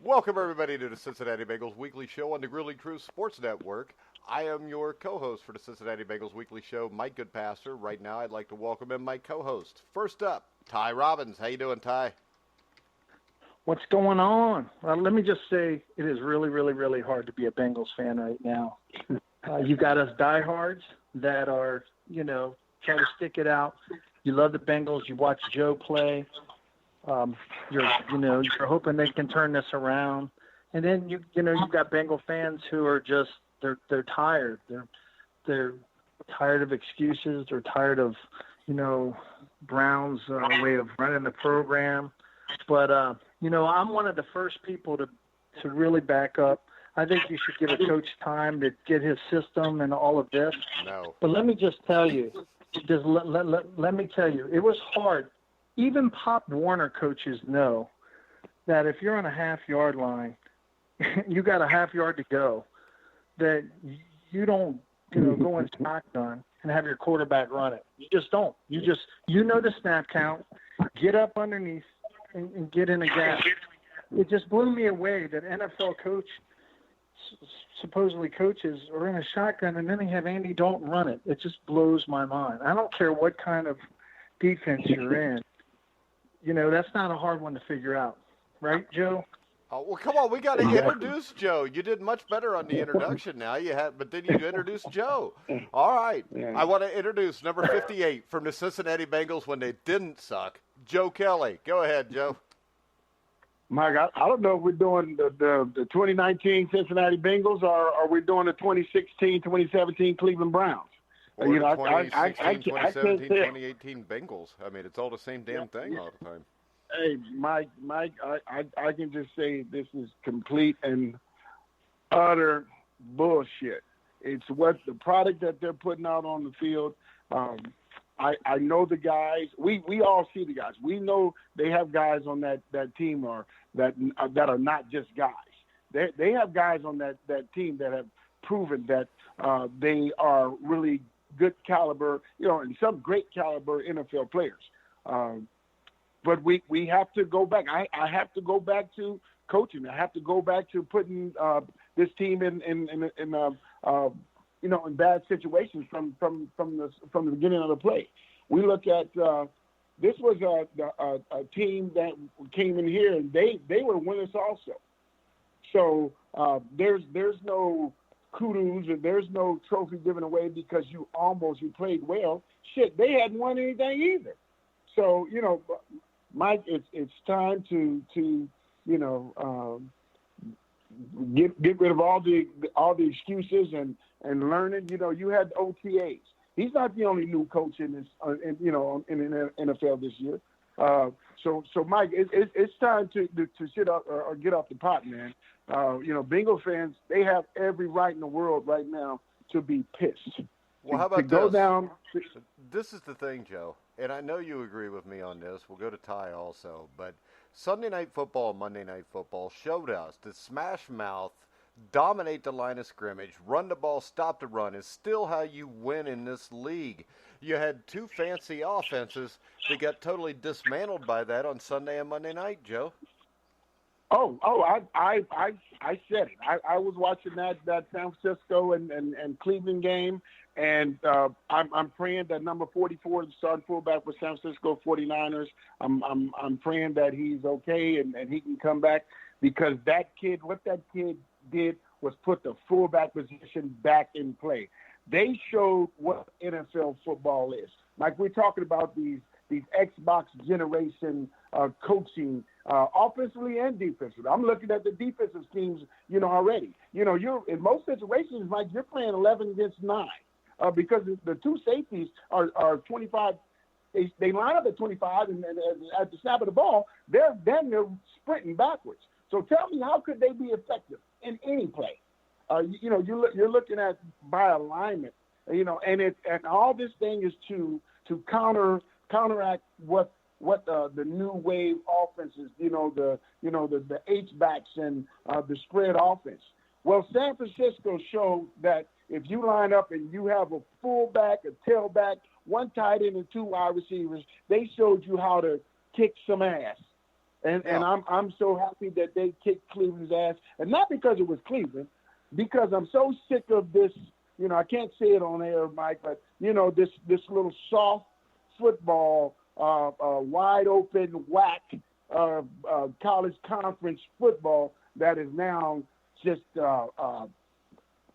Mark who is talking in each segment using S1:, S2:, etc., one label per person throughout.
S1: Welcome, everybody, to the Cincinnati Bengals Weekly Show on the Grilling Crew Sports Network. I am your co-host for the Cincinnati Bengals Weekly Show, Mike Goodpaster. Right now, I'd like to welcome in my co-host. First up, Ty Robbins. How you doing, Ty?
S2: What's going on? Well, let me just say it is really, really, really hard to be a Bengals fan right now. You got us diehards that are, try to stick it out. You love the Bengals. You watch Joe play. You're hoping they can turn this around. And then you've got Bengal fans who are just they're tired. They're tired of excuses. They're tired of Brown's way of running the program. But I'm one of the first people to really back up. I think you should give a coach time to get his system and all of this.
S1: No.
S2: But let me just tell you, let me tell you, it was hard. Even Pop Warner coaches know that if you're on a half-yard line, you got a half yard to go, that you don't go in shotgun and have your quarterback run it. You just don't. You know the snap count, get up underneath and get in a gap. It just blew me away that NFL supposedly coaches are in a shotgun and then they have Andy Dalton run it. It just blows my mind. I don't care what kind of defense you're in. That's not a hard one to figure out. Right, Joe?
S1: Oh, well, come on. We got to introduce Joe. You did much better on the introduction now. But then you introduced Joe. All right.
S3: Yeah.
S1: I want to introduce number 58 from the Cincinnati Bengals when they didn't suck, Joe Kelly. Go ahead, Joe.
S3: Mike, I don't know if we're doing the 2019 Cincinnati Bengals or are we doing the 2016, 2017 Cleveland Browns?
S1: Or 2016, 2017, 2018 Bengals. I mean, it's all the same damn thing all the time.
S3: Hey, Mike, I can just say this is complete and utter bullshit. It's what the product that they're putting out on the field. I know the guys. We all see the guys. We know they have guys on that team that are not just guys. They have guys on that team that have proven that they are really good caliber, and some great caliber NFL players. But we have to go back. I have to go back to coaching. I have to go back to putting this team in bad situations from the beginning of the play. We look at this was a team that came in here and they were winners also. So there's no kudos and there's no trophy given away because you played well. Shit, they hadn't won anything either. So Mike, it's time to get rid of all the excuses and learn it. You had OTAs. He's not the only new coach in this in the NFL this year. So Mike, it's time to sit up or get off the pot, man. Bengal fans, they have every right in the world right now to be pissed.
S1: Well, how about
S3: to go
S1: this?
S3: Down.
S1: This is the thing, Joe, and I know you agree with me on this. We'll go to Ty also, but Sunday Night Football and Monday Night Football showed us that smash mouth, dominate the line of scrimmage, run the ball, stop the run is still how you win in this league. You had two fancy offenses that got totally dismantled by that on Sunday and Monday night, Joe.
S3: I said it. I was watching that San Francisco and Cleveland game, and I'm praying that number 44, the starting fullback for San Francisco 49ers, I'm praying that he's okay and he can come back because what that kid did was put the fullback position back in play. They showed what NFL football is. Like we're talking about these Xbox generation coaching offensively and defensively. I'm looking at the defensive teams, already. You're in most situations, Mike, you're playing 11 against 9 because the two safeties are 25. They line up at 25, and at the snap of the ball, they're sprinting backwards. So tell me, how could they be effective in any play? You're looking at by alignment, and all this thing is to counteract what the new wave offenses, the H-backs and the spread offense. Well, San Francisco showed that if you line up and you have a fullback, a tailback, one tight end and two wide receivers, they showed you how to kick some ass. And I'm so happy that they kicked Cleveland's ass, and not because it was Cleveland, because I'm so sick of this. I can't say it on air, Mike, but this little soft football, wide open whack college conference football that is now just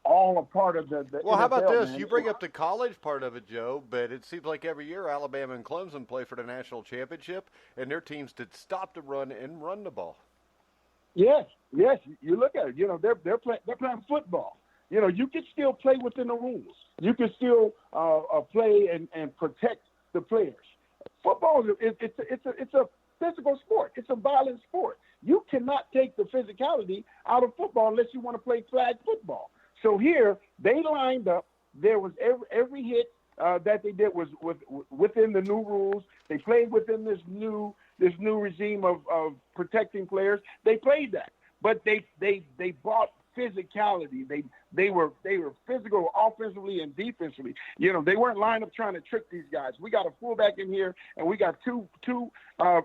S3: all a part of the
S1: well,
S3: NFL,
S1: how about this?
S3: man.
S1: You bring up the college part of it, Joe, but it seems like every year Alabama and Clemson play for the national championship, and their teams did stop the run and run the ball.
S3: Yes. You look at it. They're playing football. You can still play within the rules. You can still play and protect the players. Football it's a physical sport. It's a violent sport. You cannot take the physicality out of football unless you want to play flag football. So here they lined up. There was every hit that they did was within the new rules. They played within this new regime of protecting players. They played that, but they brought physicality. They were physical offensively and defensively. They weren't lined up trying to trick these guys. We got a fullback in here, and we got two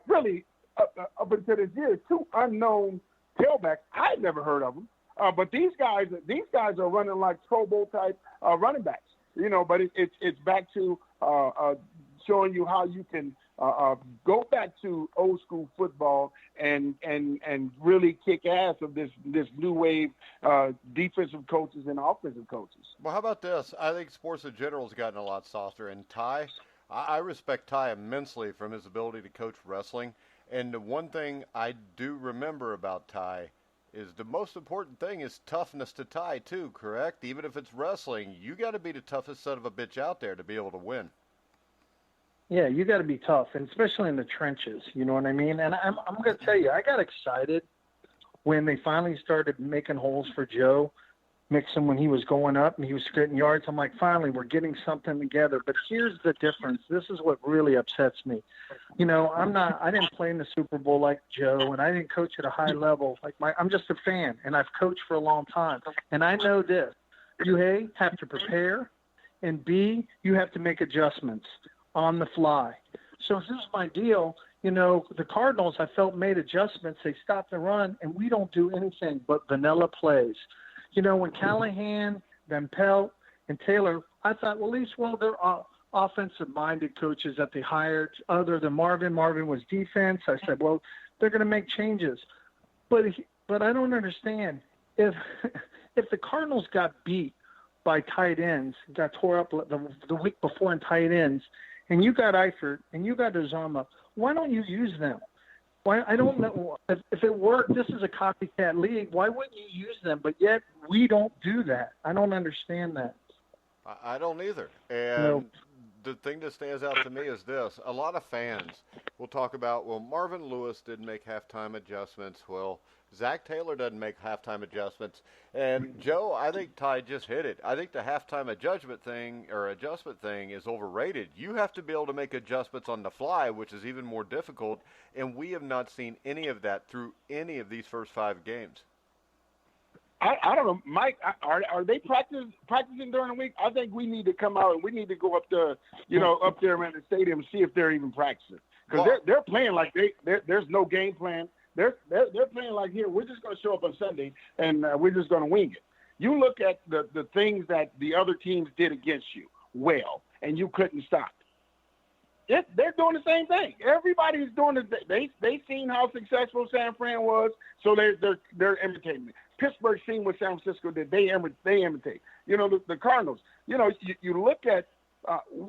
S3: really up until this year, two unknown tailbacks. I'd never heard of them. But these guys are running like Pro Bowl type running backs, But it's back to showing you how you can go back to old school football and really kick ass of this new wave defensive coaches and offensive coaches.
S1: Well, how about this? I think sports in general has gotten a lot softer, and I respect Ty immensely from his ability to coach wrestling. And the one thing I do remember about Ty is the most important thing is toughness to Ty too, correct? Even if it's wrestling, you got to be the toughest son of a bitch out there to be able to win.
S2: Yeah, you got to be tough, and especially in the trenches, you know what I mean? And I'm going to tell you, I got excited when they finally started making holes for Joe Mixon when he was going up and he was getting yards. I'm like, finally, we're getting something together. But here's the difference. This is what really upsets me. I didn't play in the Super Bowl like Joe, and I didn't coach at a high level. I'm just a fan, and I've coached for a long time. And I know this. You, A, have to prepare, and B, you have to make adjustments on the fly. So this is my deal. The Cardinals, I felt, made adjustments. They stopped the run, and we don't do anything but vanilla plays. When Callahan, Van Pelt, and Taylor, I thought, they're offensive-minded coaches that they hired other than Marvin. Marvin was defense. I said, they're going to make changes. But I don't understand. If the Cardinals got beat by tight ends, got tore up the week before in tight ends, and you got Eifert and you got Uzomah, why don't you use them? Why? I don't know. If it worked, this is a copycat league. Why wouldn't you use them? But yet we don't do that. I don't understand that.
S1: I don't either. And the thing that stands out to me is this. A lot of fans will talk about, Marvin Lewis didn't make halftime adjustments. Zach Taylor doesn't make halftime adjustments. And, Joe, I think Ty just hit it. I think the halftime adjustment thing is overrated. You have to be able to make adjustments on the fly, which is even more difficult, and we have not seen any of that through any of these first 5 games.
S3: I don't know, Mike. Are they practicing during the week? I think we need to come out and we need to go up there, up there around the stadium and see if they're even practicing, because they're playing like there's no game plan. They're playing like, here, we're just going to show up on Sunday and we're just going to wing it. You look at the things that the other teams did against you and you couldn't stop. They're doing the same thing. Everybody's doing it. They seen how successful San Fran was, so they're imitating it. Pittsburgh seen what San Francisco did. They imitate. The Cardinals. You look at.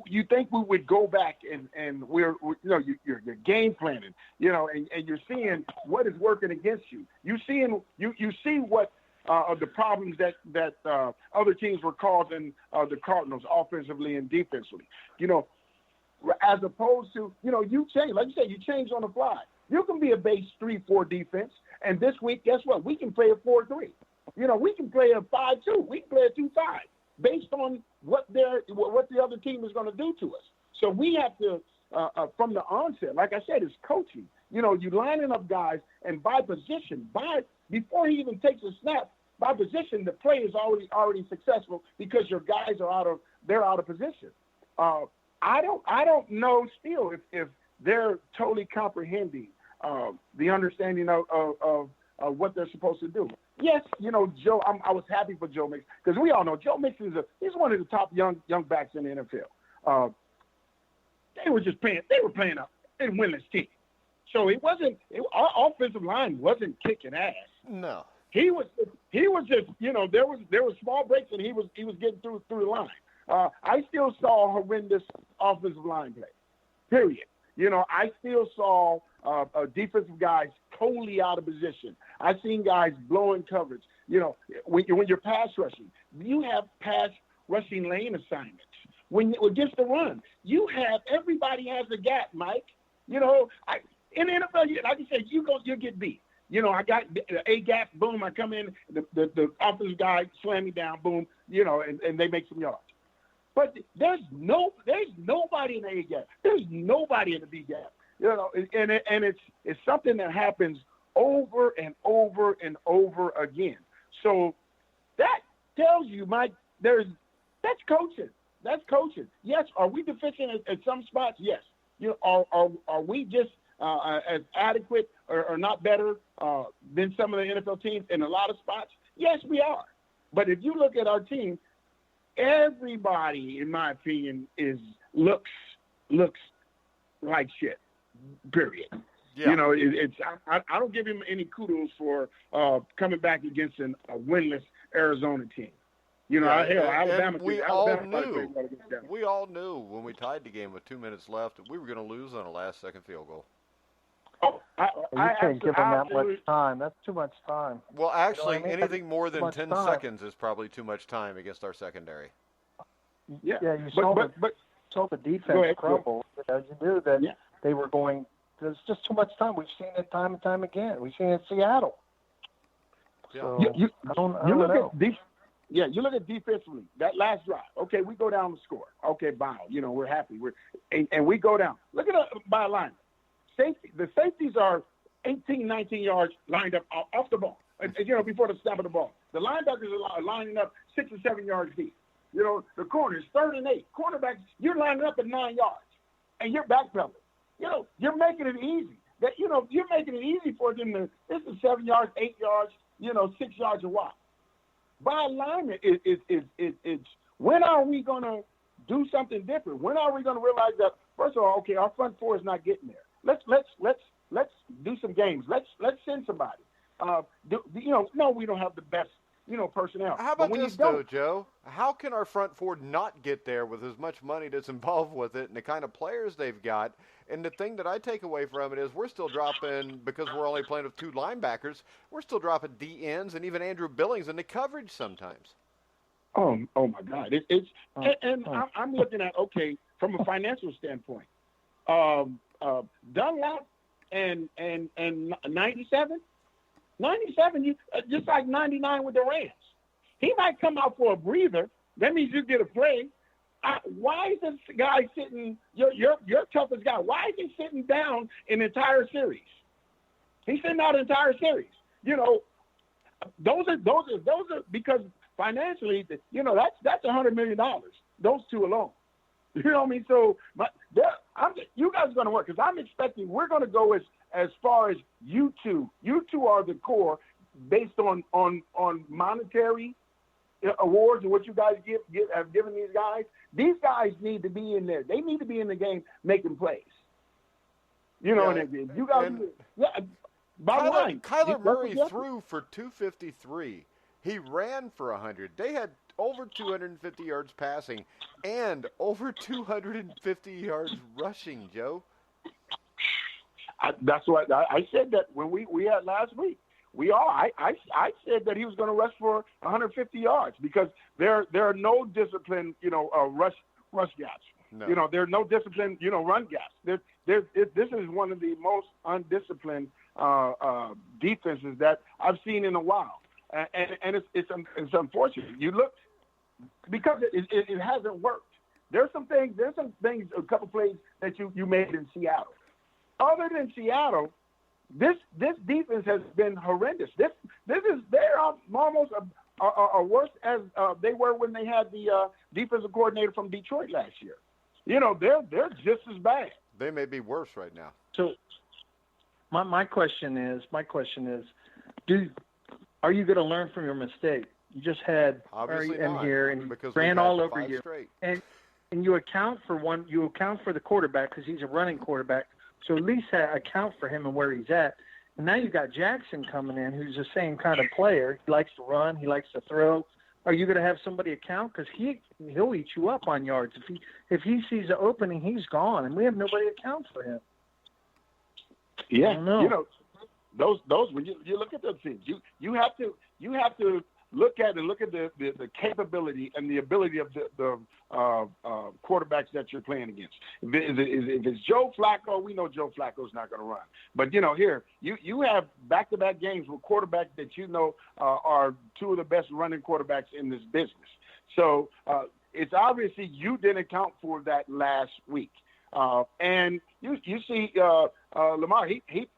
S3: You think we would go back and you're game planning, and you're seeing what is working against you. You see what the problems that other teams were causing the Cardinals offensively and defensively. As opposed to you change, like you said, you change on the fly. You can be a base 3-4 defense, and this week, guess what? We can play a 4-3. We can play a 5-2. We can play a 2-5. Based on what the other team is going to do to us. So we have to, from the onset, like I said, it's coaching. You lining up guys, and by position, before he even takes a snap, by position, the play is already successful because your guys are out of position. I don't know still if they're totally comprehending the understanding of what they're supposed to do. Yes, Joe. I was happy for Joe Mixon because we all know Joe Mixon he's one of the top young backs in the NFL. They were just playing. They were playing a winless team, so our offensive line wasn't kicking ass.
S1: No,
S3: he was just there was small breaks and he was getting through the line. I still saw horrendous offensive line play. Period. I still saw defensive guys totally out of position. I've seen guys blowing coverage. When you're pass rushing, you have pass rushing lane assignments. When against the run, everybody has a gap, Mike. In the NFL, like you said, you'll get beat. I got a gap, boom, I come in, the offensive guy slam me down, boom, and they make some yards. But there's nobody in the A gap. There's nobody in the B gap. And it's something that happens over and over and over again. So that tells you, Mike, that's coaching. That's coaching. Yes, are we deficient at some spots? Yes. Are we just as adequate or not better than some of the NFL teams in a lot of spots? Yes, we are. But if you look at our team, everybody, in my opinion, looks like shit. Period. Yeah. I don't give him any kudos for coming back against a winless Arizona team. Alabama.
S1: We all knew when we tied the game with 2 minutes left that we were going to lose on a last-second field goal.
S2: You can't give them that much time. That's too much time.
S1: Well, actually, anything more than 10 seconds is probably too much time against our secondary.
S2: Yeah, you saw the defense crumble. You knew that they were going. There's just too much time. We've seen it time and time again. We've seen it in Seattle.
S1: Yeah.
S2: So, I don't know.
S3: You look at defensively, that last drive. Okay, we go down the score. Okay, bow. We're happy. And we go down. Look at by alignment. The safeties are 18, 19 yards lined up off the ball, before the snap of the ball. The linebackers are lining up 6 or 7 yards deep. The corners, 3rd and 8. Cornerbacks, you're lining up at 9 yards, and you're backpedaling. You're making it easy. You're making it easy for them to, this is 7 yards, 8 yards, 6 yards a while. By alignment, it's when are we going to do something different? When are we going to realize that, first of all, okay, our front four is not getting there. Let's do some games. Let's send somebody. No, we don't have the best, personnel.
S1: How about this, though, Joe? How can our front four not get there with as much money that's involved with it and the kind of players they've got? And the thing that I take away from it is we're still dropping, because we're only playing with 2 linebackers, we're still dropping D ends and even Andrew Billings in the coverage sometimes.
S3: Oh my God! I'm looking at, okay, from a financial standpoint, Dunlap and 97, just like 99 with the Rams. He might come out for a breather. That means you get a play. Why is this guy sitting? Your toughest guy. Why is he sitting down an entire series? He's sitting out an entire series. Those are because financially, that's $100 million. Those two alone. You know what I mean? So, you guys are going to work because I'm expecting we're going to go as far as you two. You two are the core based on monetary awards and what you guys have given these guys. These guys need to be in there. They need to be in the game making plays. You know what I mean? You guys,
S1: Kyler Murray threw for 253. He ran for 100. They had over 250 yards passing and over 250 yards rushing, Joe.
S3: That's what I said that when we had last week. I said that he was going to rush for 150 yards because there are no disciplined, rush gaps.
S1: No.
S3: There are no disciplined, run gaps. This is one of the most undisciplined defenses that I've seen in a while, and it's unfortunate. You look because it hasn't worked. There's some things, a couple plays that you made in Seattle. Other than Seattle, this defense has been horrendous. They're almost worse as they were when they had the defensive coordinator from Detroit last year. They're just as bad.
S1: They may be worse right now.
S3: So,
S2: My question is, are you going to learn from your mistake? You just had
S1: Obviously
S2: in
S1: not,
S2: here and
S1: because
S2: ran all over
S1: 5
S2: you,
S1: straight.
S2: and you account for the quarterback because he's a running quarterback. So at least account for him and where he's at. And now you've got Jackson coming in, who's the same kind of player. He likes to run. He likes to throw. Are you going to have somebody account? Because he'll eat you up on yards. If he sees the opening, he's gone, and we have nobody to account for him.
S3: Yeah,
S2: I don't know.
S3: You know, those when you look at those things, you have to look at the capability and the ability of the quarterbacks that you're playing against. If it's Joe Flacco, we know Joe Flacco's not going to run. But here you have back-to-back games with quarterbacks that are two of the best running quarterbacks in this business. So it's obviously you didn't account for that last week. And you see Lamar, he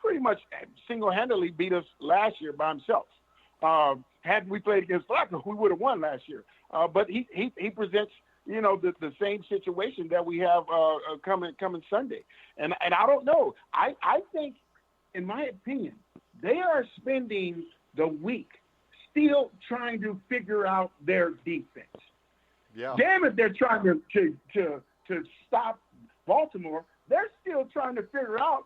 S3: pretty much single-handedly beat us last year by himself. Had we played against Flacco, we would have won last year. But he presents, the same situation that we have coming Sunday. And I don't know. I think, in my opinion, they are spending the week still trying to figure out their defense.
S1: Yeah.
S3: Damn it, they're trying to stop Baltimore. They're still trying to figure out,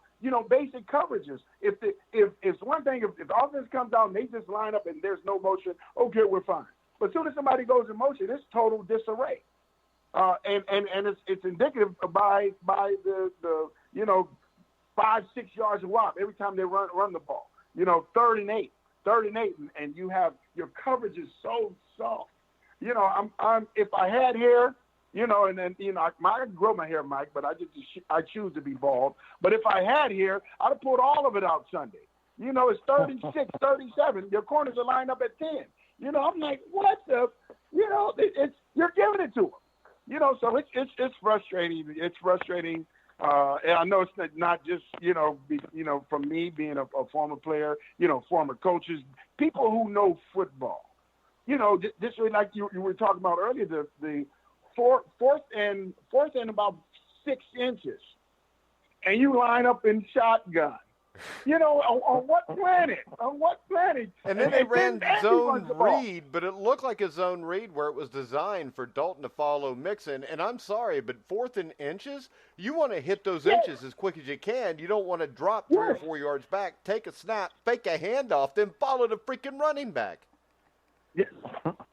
S3: basic coverages. If it's one thing, if the offense comes out and they just line up and there's no motion, okay, we're fine. But as soon as somebody goes in motion, it's total disarray. And it's indicative by the 5-6 yards a wop every time they run the ball. 3rd and 8, and you have your coverage is so soft. If I had hair, and then I grow my hair, Mike, but I choose to be bald. But if I had hair, I'd have pulled all of it out Sunday. It's 3rd and 6, 3rd and 7. Your corners are lined up at 10. I'm like, what the? You're giving it to them. So it's frustrating. It's frustrating. And I know it's not just from me being a former player, former coaches, people who know football. This like you were talking about earlier, the fourth and about 6 inches, and you line up in shotgun. On what planet? On what planet?
S1: And then they ran zone read, but it looked like a zone read where it was designed for Dalton to follow Mixon. And I'm sorry, but 4th and inches, you want to hit those inches as quick as you can. You don't want to drop 3 or 4 yards back, take a snap, fake a handoff, then follow the freaking running back.
S3: Yeah.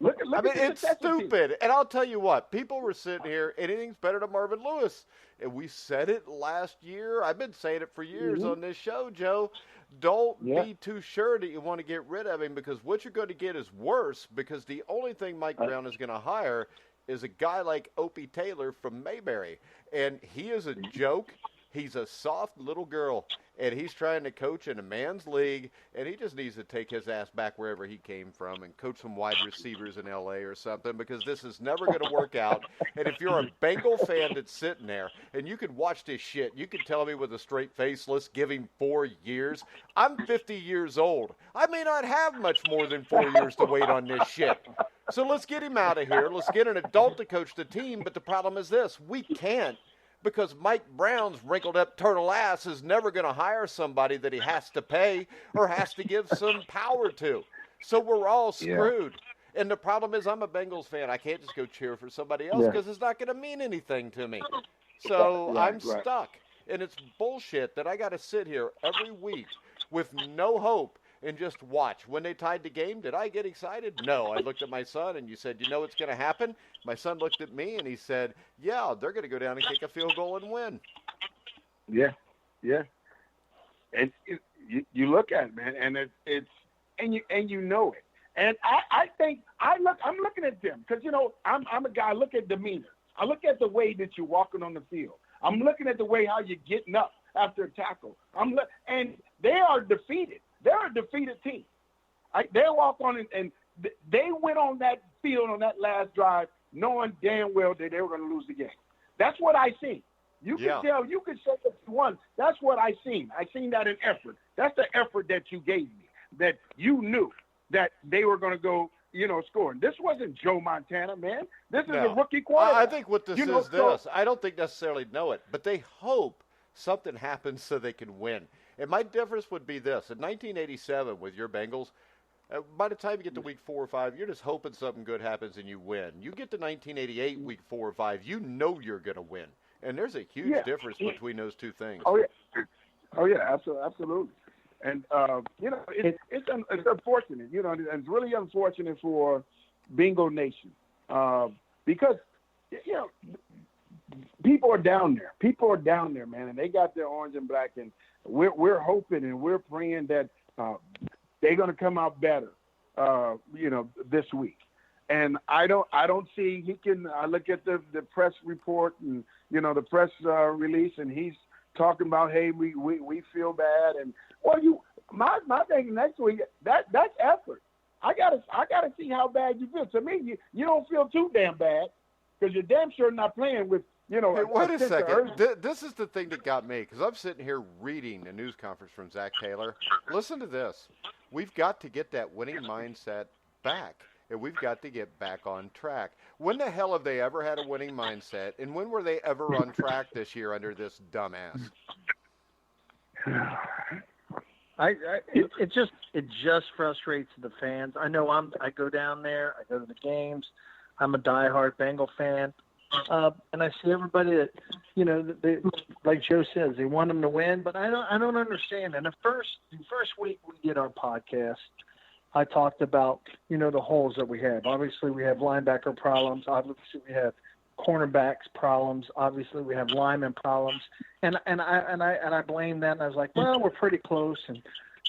S1: It's stupid. And I'll tell you what, people were sitting here, anything's better than Marvin Lewis. And we said it last year. I've been saying it for years on this show, Joe. Don't be too sure that you want to get rid of him, because what you're going to get is worse, because the only thing Mike Brown is going to hire is a guy like Opie Taylor from Mayberry. And he is a joke. He's a soft little girl, and he's trying to coach in a man's league, and he just needs to take his ass back wherever he came from and coach some wide receivers in L.A. or something, because this is never going to work out. And if you're a Bengal fan that's sitting there, and you can watch this shit, you can tell me with a straight face, let's give him 4 years. I'm 50 years old. I may not have much more than 4 years to wait on this shit. So let's get him out of here. Let's get an adult to coach the team, but the problem is this. We can't. Because Mike Brown's wrinkled-up turtle ass is never going to hire somebody that he has to pay or has to give some power to. So we're all screwed. Yeah. And the problem is I'm a Bengals fan. I can't just go cheer for somebody else because it's not going to mean anything to me. So I'm stuck. And it's bullshit that I got to sit here every week with no hope and just watch. When they tied the game, did I get excited? No. I looked at my son, and you said, you know what's going to happen? My son looked at me, and he said, yeah, they're going to go down and kick a field goal and win.
S3: Yeah. And you look at it, man, and you know it. And I think I'm looking at them because, I'm a guy. I look at demeanor. I look at the way that you're walking on the field. I'm looking at the way how you're getting up after a tackle. And they are defeated. They're a defeated team. They walk on it, and they went on that field on that last drive knowing damn well that they were going to lose the game. That's what I seen. You can tell. You can say what you want. That's what I seen. I seen that in effort. That's the effort that you gave me, that you knew that they were going to go, scoring. This wasn't Joe Montana, man. This is a rookie quarterback.
S1: I think what this is this. I don't think necessarily know it, but they hope something happens so they can win. And my difference would be this. In 1987 with your Bengals, by the time you get to week 4 or 5, you're just hoping something good happens and you win. You get to 1988, week 4 or 5, you know you're going to win. And there's a huge difference between those two things.
S3: Oh, yeah, absolutely. And, it's unfortunate, and it's really unfortunate for Bengal Nation because, people are down there. People are down there, man, and they got their orange and black, and we're hoping and we're praying that they're going to come out better, this week. And I don't see he can. I look at the press report and the press release, and he's talking about, hey, we feel bad, and my thing next week that's effort. I gotta see how bad you feel. To me, you don't feel too damn bad because you're damn sure not playing with.
S1: Hey, wait a second. This is the thing that got me, because I'm sitting here reading a news conference from Zach Taylor. Listen to this. We've got to get that winning mindset back, and we've got to get back on track. When the hell have they ever had a winning mindset, and when were they ever on track this year under this dumbass?
S2: It just frustrates the fans. I know I go down there, I go to the games. I'm a diehard Bengal fan. And I see everybody that, they, like Joe says, they want them to win, but I don't understand. And the first week we did our podcast, I talked about, the holes that we have. Obviously, we have linebacker problems. Obviously, we have cornerbacks problems. Obviously, we have lineman problems. And I blame that. And I was like, well, we're pretty close.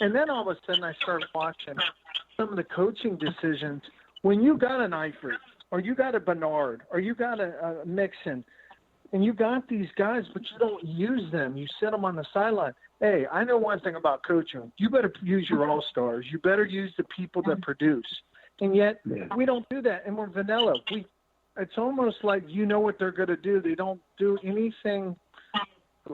S2: And then all of a sudden, I started watching some of the coaching decisions. When you got an Eifert, or you got a Bernard, or you got a Mixon, and you got these guys, but you don't use them. You sit them on the sideline. Hey, I know one thing about coaching. You better use your all-stars. You better use the people that produce. And yet, we don't do that, and we're vanilla. It's almost like what they're going to do. They don't do anything.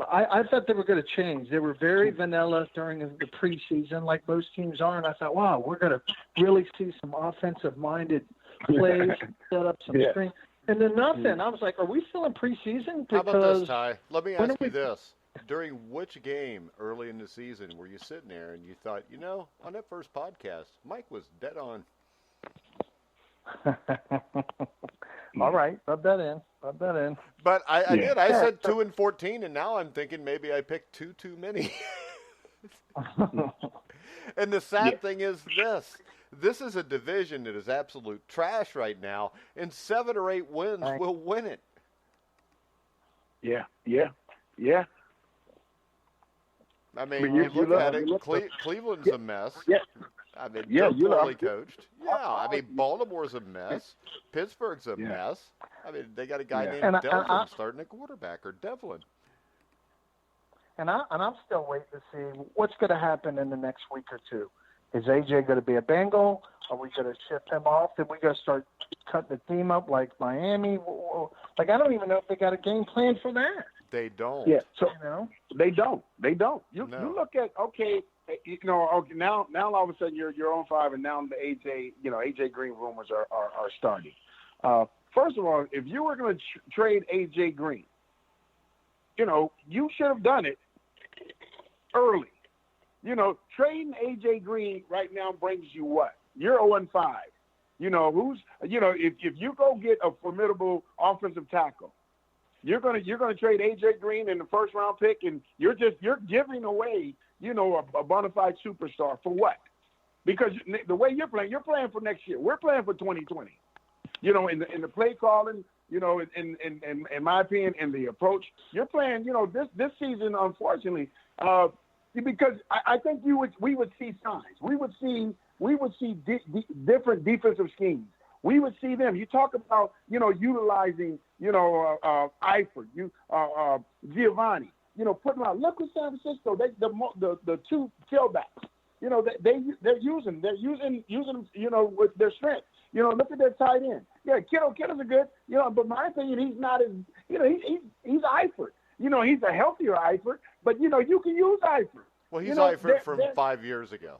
S2: I thought they were going to change. They were very vanilla during the preseason, like most teams are, and I thought, wow, we're going to really see some offensive-minded plays, set up some screen. And then nothing. I was like, are we still in preseason?
S1: How about this, Ty? Let me ask you this. During which game early in the season were you sitting there and you thought, on that first podcast, Mike was dead on?
S2: All right. Rub that in.
S1: But I did. I said 2-14, and now I'm thinking maybe I picked too many. And the sad thing is this. This is a division that is absolute trash right now, and 7 or 8 wins will win it. Yeah. I mean, you look at it, Cleveland's a mess.
S3: Yeah.
S1: I mean, they're poorly coached. Yeah, I mean, Baltimore's a mess. Pittsburgh's a mess. I mean, they got a guy named Devlin starting at quarterback, or Devlin.
S2: And I'm still waiting to see what's going to happen in the next week or two. Is AJ going to be a Bengal? Are we going to ship him off? Are we going to start cutting the team up like Miami? Like, I don't even know if they got a game plan for that.
S1: They don't.
S3: Yeah, so they don't. You look at now all of a sudden you're on 5, and now the AJ Green rumors are starting. First of all, if you were going to trade AJ Green, you should have done it early. Trading AJ Green right now brings you what? You're 0-5. If you go get a formidable offensive tackle, you're gonna trade AJ Green in the first round pick, and you're giving away, a bona fide superstar for what? Because the way you're playing for next year. We're playing for 2020. In the play calling, in my opinion, in the approach, you're playing, this season, unfortunately, because I think we would see signs. We would see different defensive schemes. We would see them. You talk about, utilizing, Eifert, Giovanni, putting out. Look at San Francisco. The 2 tailbacks. They're using with their strength. Look at their tight end. Yeah, Kittle's a good. But my opinion, he's not as. He's Eifert. He's a healthier Eifert, but you can use Eifert.
S1: Well, he's Eifert from 5 years ago.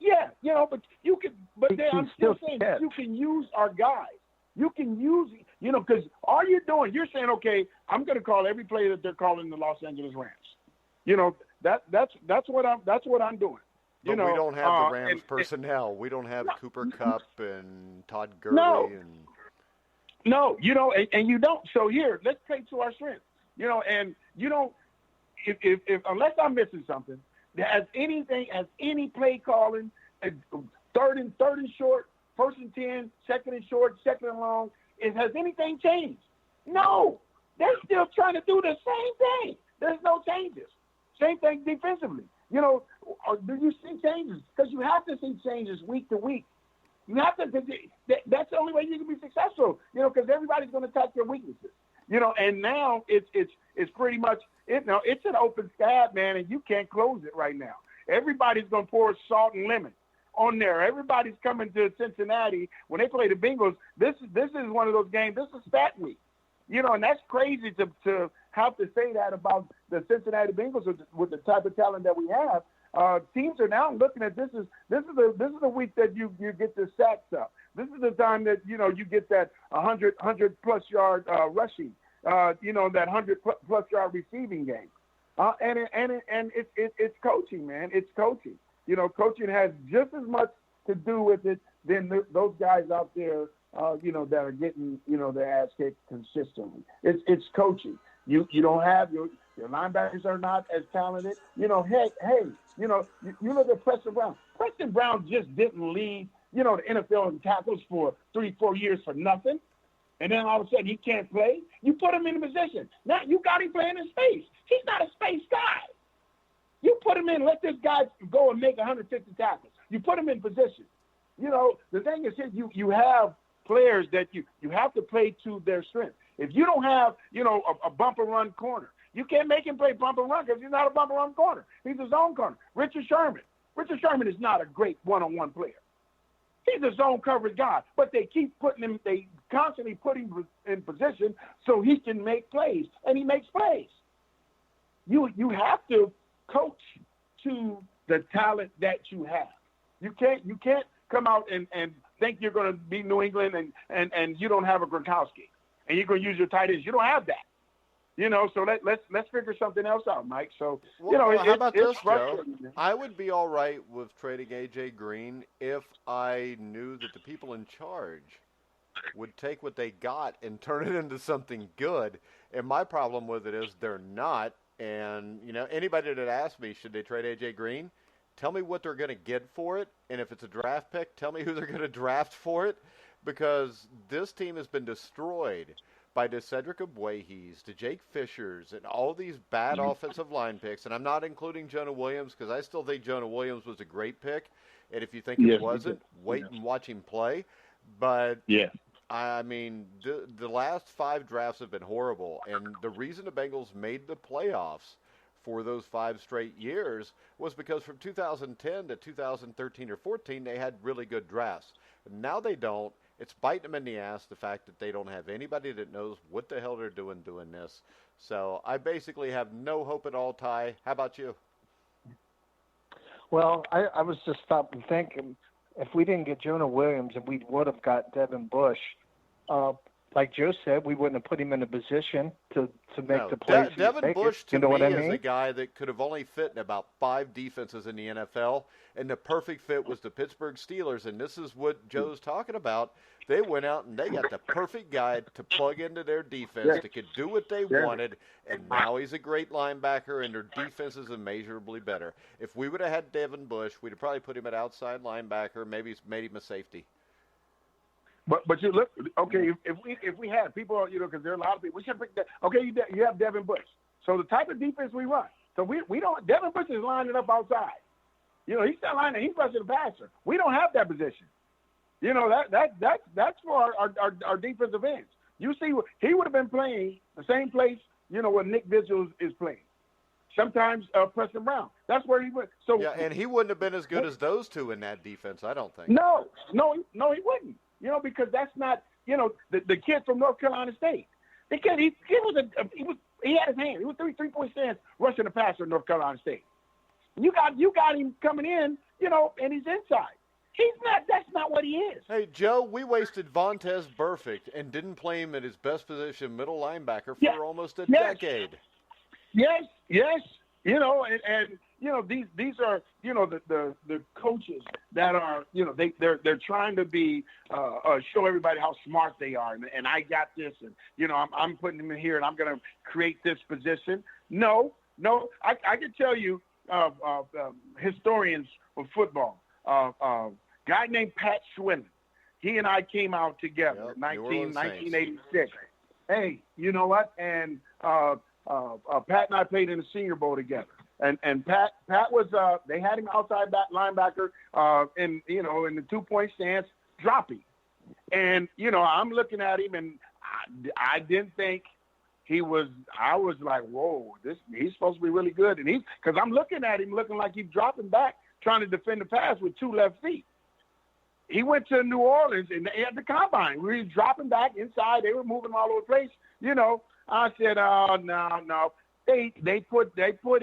S2: Yeah.
S3: Yeah, but you can. But I'm still saying you can use our guys. You can use, because all you're doing, you're saying, okay, I'm going to call every player that they're calling the Los Angeles Rams. That's what I'm doing.
S1: But we don't have the Rams personnel. We don't have Cooper Kupp and Todd Gurley
S3: No, and you don't. So here, let's play to our strengths. And you don't. If unless I'm missing something, has any play calling, third and short, first and 10, second and short, second and long, has anything changed? No, they're still trying to do the same thing. There's no changes. Same thing defensively. Or do you see changes? Because you have to see changes week to week. You have to. That's the only way you can be successful. Because everybody's going to attack your weaknesses. And now it's pretty much it's an open scab, man, and you can't close it right now. Everybody's going to pour salt and lemon on there. Everybody's coming to Cincinnati when they play the Bengals. This is one of those games. This is stat week. And that's crazy to have to say that about the Cincinnati Bengals with the type of talent that we have. Teams are now looking at this is the week that you get the sack stuff. This is the time that you get that 100 plus yard rushing. That 100 plus yard receiving game. And it's coaching, man. It's coaching. Coaching has just as much to do with it than those guys out there. That are getting, their ass kicked consistently. It's coaching. You don't have your linebackers are not as talented. You look at Preston Brown. Preston Brown just didn't lead, the NFL in tackles for 3-4 years for nothing. And then all of a sudden he can't play. You put him in a position. Now you got him playing in space. He's not a space guy. You put him in, let this guy go and make 150 tackles. You put him in position. The thing is you have players that you have to play to their strength. If you don't have, a bumper run corner, you can't make him play bumper run because he's not a bumper run corner. He's a zone corner. Richard Sherman is not a great one-on-one player. He's a zone coverage guy, but they constantly put him in position so he can make plays, and he makes plays. You have to coach to the talent that you have. You can't come out and think you're going to beat New England and you don't have a Gronkowski and you're going to use your tight ends. You don't have that. So let's figure something else out, Mike. So,
S1: how about this, Joe? I would be all right with trading A.J. Green if I knew that the people in charge would take what they got and turn it into something good. And my problem with it is they're not. And, anybody that asks me, should they trade A.J. Green? Tell me what they're going to get for it, and if it's a draft pick, tell me who they're going to draft for it, because this team has been destroyed by the Cedric Ogbuehi's, the Jake Fishers, and all these bad offensive line picks, and I'm not including Jonah Williams because I still think Jonah Williams was a great pick, and if you think it wasn't, wait and watch him play. But, I mean, the last 5 drafts have been horrible, and the reason the Bengals made the playoffs for those 5 straight years was because from 2010 to 2013 or 14, they had really good drafts. Now they don't. It's biting them in the ass, the fact that they don't have anybody that knows what the hell they're doing this. So I basically have no hope at all, Ty. How about you?
S2: Well, I was just stopping thinking, if we didn't get Jonah Williams and we would have got Devin Bush, like Joe said, we wouldn't have put him in a position to make the plays.
S1: Devin Bush, to me, is a guy that could have only fit in about 5 defenses in the NFL, and the perfect fit was the Pittsburgh Steelers, and this is what Joe's talking about. They went out and they got the perfect guy to plug into their defense that could do what they wanted, and now he's a great linebacker, and their defense is immeasurably better. If we would have had Devin Bush, we'd have probably put him at outside linebacker, maybe made him a safety.
S3: But you look, okay, if we had people, because there are a lot of people, we should pick that. Okay, you have Devin Bush. So the type of defense we run. So we don't. Devin Bush is lining up outside. He's not lining. He's rushing the passer. We don't have that position. That's for our defensive ends. You see, he would have been playing the same place, where Nick Vigil is playing. Sometimes Preston Brown. That's where he went. So
S1: yeah, and he wouldn't have been as good as those two in that defense, I don't think.
S3: No, he wouldn't. Because that's not, the kid from North Carolina State. The kid, he had his hand. He was 3-point stance rushing the passer in North Carolina State. You got him coming in, and he's inside. He's not. That's not what he is.
S1: Hey, Joe, we wasted Vontaze Burfict and didn't play him at his best position, middle linebacker, for almost a decade.
S3: Yes. And these are the coaches that are they're trying to be show everybody how smart they are, and I got this, and I'm putting them in here, and I'm going to create this position. No, I can tell you historians of football, guy named Pat Swilling. He and I came out together in 1986. Hey, you know what? And Pat and I played in the Senior Bowl together. And Pat was they had him outside linebacker in the 2-point stance, dropping. And I'm looking at him, and I didn't think he was. I was like, whoa, he's supposed to be really good. And because I'm looking at him looking like he's dropping back, trying to defend the pass with 2 left feet. He went to New Orleans and they had the combine. We were dropping back inside. They were moving all over the place. I said, oh, no. They put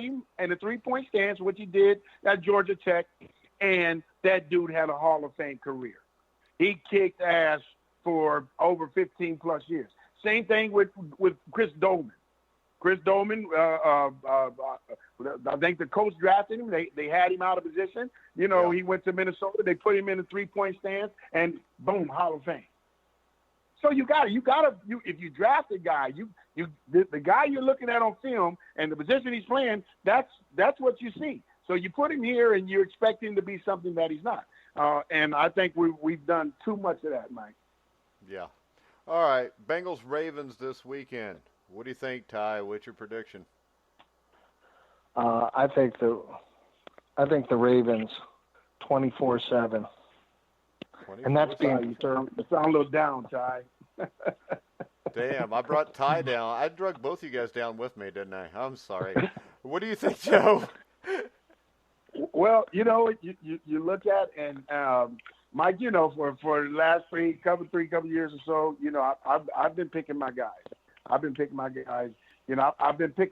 S3: him in a 3-point stance, which he did at Georgia Tech, and that dude had a Hall of Fame career. He kicked ass for over 15-plus years. Same thing with Chris Dolman. Chris Dolman, I think the coach drafted him. They had him out of position. He went to Minnesota. They put him in a 3-point stance, and boom, Hall of Fame. So you got to if you draft a guy, the guy you're looking at on film and the position he's playing, that's what you see. So you put him here, and you expect him to be something that he's not. And I think we've done too much of that, Mike.
S1: Yeah. All right, Bengals-Ravens this weekend. What do you think, Ty? What's your prediction?
S2: I think the Ravens 24-7. And that's being
S3: you sound a little down, Ty.
S1: Damn, I brought Ty down. I drug both you guys down with me, didn't I? I'm sorry. What do you think, Joe?
S3: Well, you look at, and Mike, for the last couple years or so, I've been picking my guys. I've been picking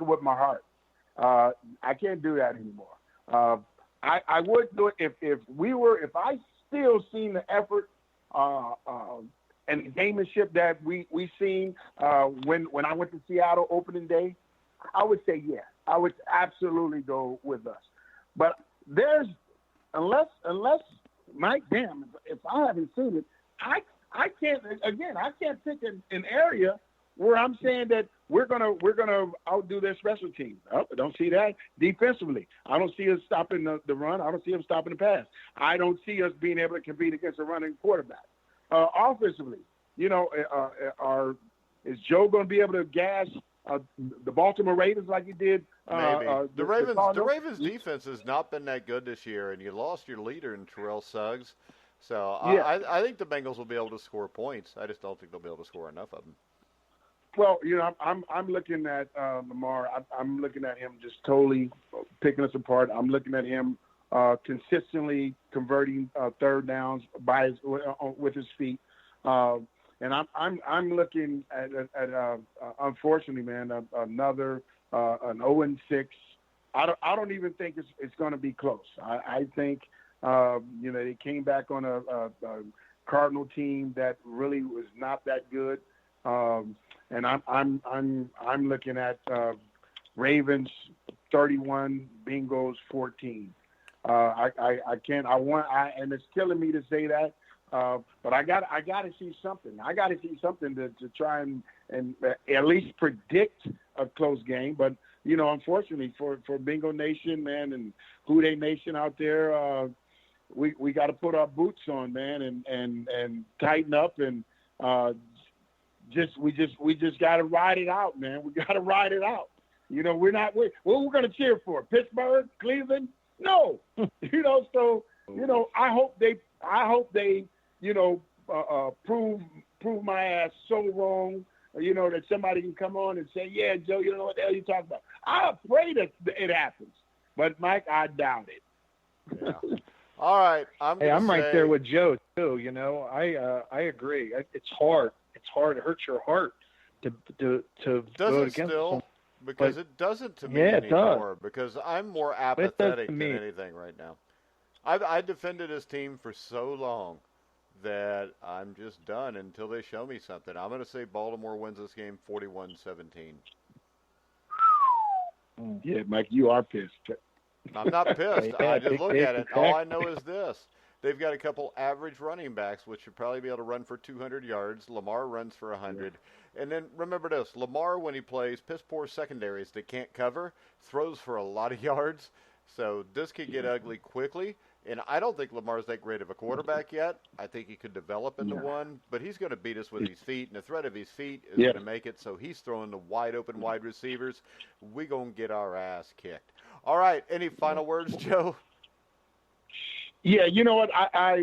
S3: with my heart. I can't do that anymore. I would do it if I still seen the effort and the gamemanship that we seen when I went to Seattle opening day. I would say yes. I would absolutely go with us. But unless Mike, damn, if I haven't seen it, I can't pick an area where I'm saying that we're gonna outdo their special teams. I don't see that defensively. I don't see us stopping the run. I don't see them stopping the pass. I don't see us being able to compete against a running quarterback. Offensively, is Joe going to be able to gas the Baltimore Ravens like he did?
S1: Maybe. The Ravens defense has not been that good this year, and you lost your leader in Terrell Suggs. So yeah. I think the Bengals will be able to score points. I just don't think they'll be able to score enough of them.
S3: Well, I'm looking at Lamar. I'm looking at him just totally picking us apart. I'm looking at him consistently converting third downs with his feet, and I'm looking at unfortunately, man, another an 0-6. I don't even think it's going to be close. I think they came back on a Cardinal team that really was not that good. And I'm looking at Ravens 31, Bengals 14. And it's killing me to say that, but I got to see something. I got to see something to try and at least predict a close game. But unfortunately for Bingo Nation, man, and Who Dey Nation out there, we got to put our boots on, man, and tighten up and. We just got to ride it out, man. We got to ride it out. We're not. What we're going to cheer for? Pittsburgh, Cleveland? No. So I hope they prove my ass so wrong. That somebody can come on and say, yeah, Joe, you don't know what the hell you're talking about. I pray that it happens, but Mike, I doubt it.
S1: Yeah. All right. I'm
S2: right there with Joe too. I agree. It's hard. It's hard. It hurts your heart to vote against them.
S1: Because it doesn't to me anymore. Because I'm more apathetic than anything right now. I defended his team for so long that I'm just done until they show me something. I'm going to say Baltimore wins this game 41-17.
S3: Yeah, Mike, you are pissed.
S1: I'm not pissed.
S2: Yeah,
S1: I just
S2: big
S1: look
S2: big
S1: at it.
S2: impact.
S1: All I know is this. They've got a couple average running backs, which should probably be able to run for 200 yards. Lamar runs for 100. Yeah. And then remember this. Lamar, when he plays piss-poor secondaries that can't cover, throws for a lot of yards. So this could get ugly quickly. And I don't think Lamar's that great of a quarterback yet. I think he could develop into one, but he's going to beat us with his feet, and the threat of his feet is going to make it so he's throwing the wide-open wide receivers. We're going to get our ass kicked. All right, any final words, Joe?
S3: Yeah, you know what? I'm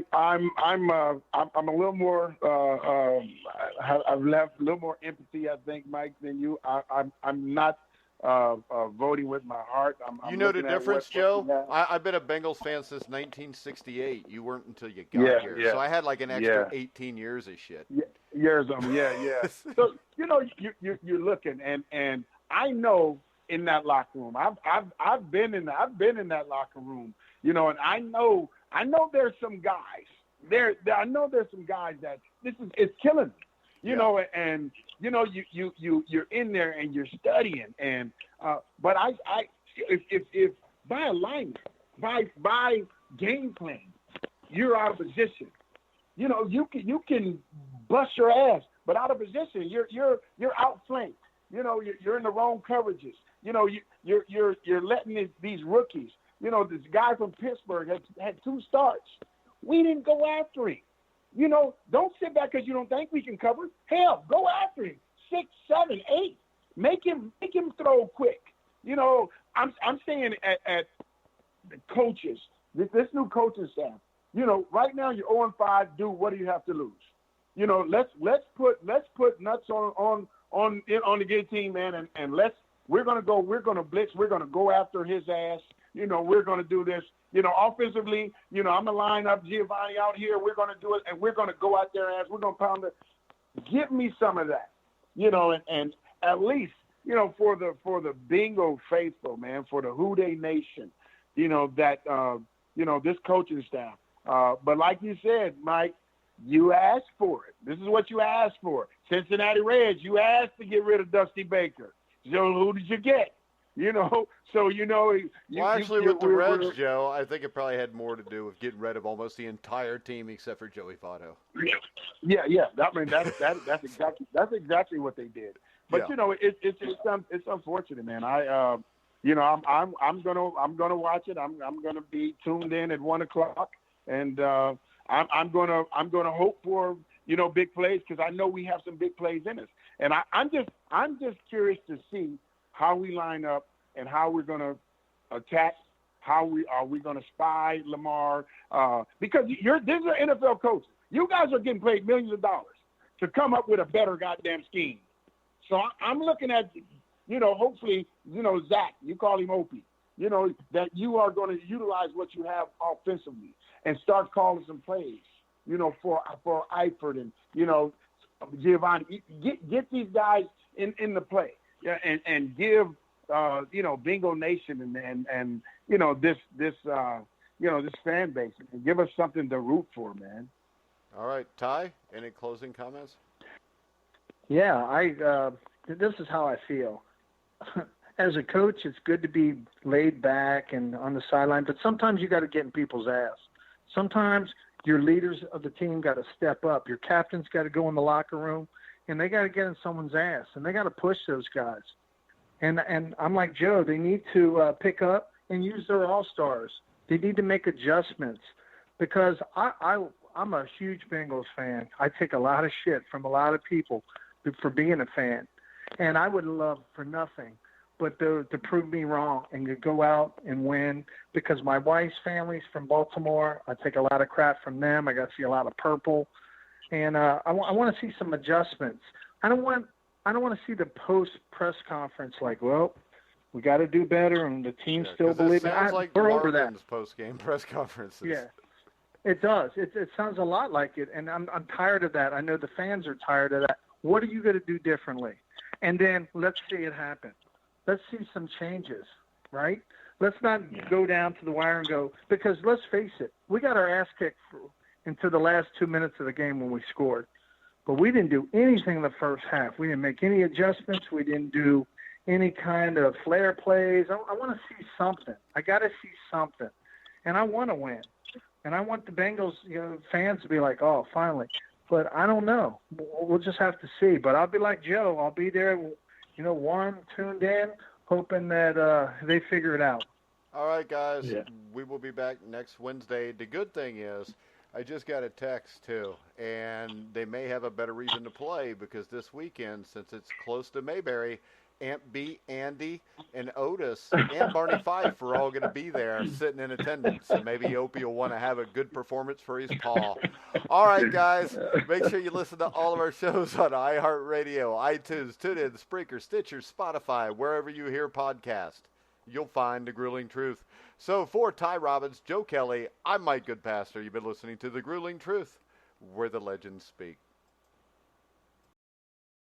S3: a little more. I've left a little more empathy, I think, Mike, than you. I'm not voting with my heart.
S1: You know the difference, Joe? I've been a Bengals fan since 1968. You weren't until you got here. Yeah. So I had like an extra 18 years of shit.
S3: Years of them, yeah. So, you know, you're looking, and I know in that locker room, I've been in that locker room, you know, and I know there's some guys. I know there's some guys that it's killing me. You know, and you know, you're in there and you're studying, and but if by alignment, by game plan, you're out of position. You know, you can bust your ass, but out of position, you're outflanked. You know, you're in the wrong coverages. You know, you're letting these rookies. You know, this guy from Pittsburgh had 2 starts. We didn't go after him. You know, don't sit back because you don't think we can cover. Hell, go after him. 6, 7, 8. Make him throw quick. You know, I'm saying at the coaches, this new coaching staff. You know, right now you're 0-5. Dude, what do you have to lose? You know, let's put nuts on the good team, man, and we're gonna blitz. We're gonna go after his ass. You know, we're gonna do this. You know, offensively, you know, I'm going to line up Giovanni out here. We're going to do it, and we're going to go out there as we're going to pound it. Give me some of that, you know, and at least, you know, for the Bingo faithful, man, for the Who Dey Nation, you know, that, you know, this coaching staff. But like you said, Mike, you asked for it. This is what you asked for. Cincinnati Reds, you asked to get rid of Dusty Baker. So who did you get? You know, so, you know.
S1: With the Reds, Joe, I think it probably had more to do with getting rid of almost the entire team except for Joey Votto.
S3: Yeah. I mean, that's exactly what they did. But, you know, it's unfortunate, man. You know, I'm gonna watch it. I'm gonna be tuned in at 1:00, and I'm gonna hope for, you know, big plays, because I know we have some big plays in us. And I'm just curious to see how we line up and how we're going to attack, are we going to spy Lamar? Because these are NFL coaches. You guys are getting paid millions of dollars to come up with a better goddamn scheme. So I'm looking at, you know, hopefully, you know, Zach, you call him Opie, you know, that you are going to utilize what you have offensively and start calling some plays, you know, for Eifert and, you know, Giovanni. Get these guys in the play. Yeah, and give you know, Bingo Nation and you know, this you know, this fan base, and give us something to root for, man.
S1: All right, Ty, any closing comments?
S2: Yeah, this is how I feel. As a coach, it's good to be laid back and on the sideline, but sometimes you got to get in people's ass. Sometimes your leaders of the team got to step up. Your captain's got to go in the locker room, and they got to get in someone's ass, and they got to push those guys. And I'm like Joe, they need to pick up and use their all-stars. They need to make adjustments, because I'm a huge Bengals fan. I take a lot of shit from a lot of people for being a fan, and I would love for nothing but to prove me wrong and to go out and win, because my wife's family's from Baltimore. I take a lot of crap from them. I got to see a lot of purple. And I want to see some adjustments. I don't want to see the post-press conference like, well, we got to do better, and the team still believes it.
S1: We're over that. Post-game press conferences.
S2: Yeah, it does. It sounds a lot like it, and I'm tired of that. I know the fans are tired of that. What are you going to do differently? And then let's see it happen. Let's see some changes, right? Let's not go down to the wire and go, because let's face it, we got our ass kicked into the last 2 minutes of the game when we scored. But we didn't do anything in the first half. We didn't make any adjustments. We didn't do any kind of flair plays. I want to see something. I got to see something, and I want to win. And I want the Bengals fans to be like, oh, finally. But I don't know. We'll just have to see. But I'll be like Joe. I'll be there, warm, tuned in, hoping that they figure it out.
S1: All right, guys. Yeah. We will be back next Wednesday. The good thing is I just got a text, too, and they may have a better reason to play because this weekend, since it's close to Mayberry, Aunt B, Andy, and Otis, and Barney Fife are all going to be there sitting in attendance. So maybe Opie will want to have a good performance for his paw. All right, guys. Make sure you listen to all of our shows on iHeartRadio, iTunes, TuneIn, Spreaker, Stitcher, Spotify, wherever you hear podcasts. You'll find the Grueling Truth. So for Ty Robbins, Joe Kelly, I'm Mike Goodpaster. You've been listening to The Grueling Truth, where the legends speak.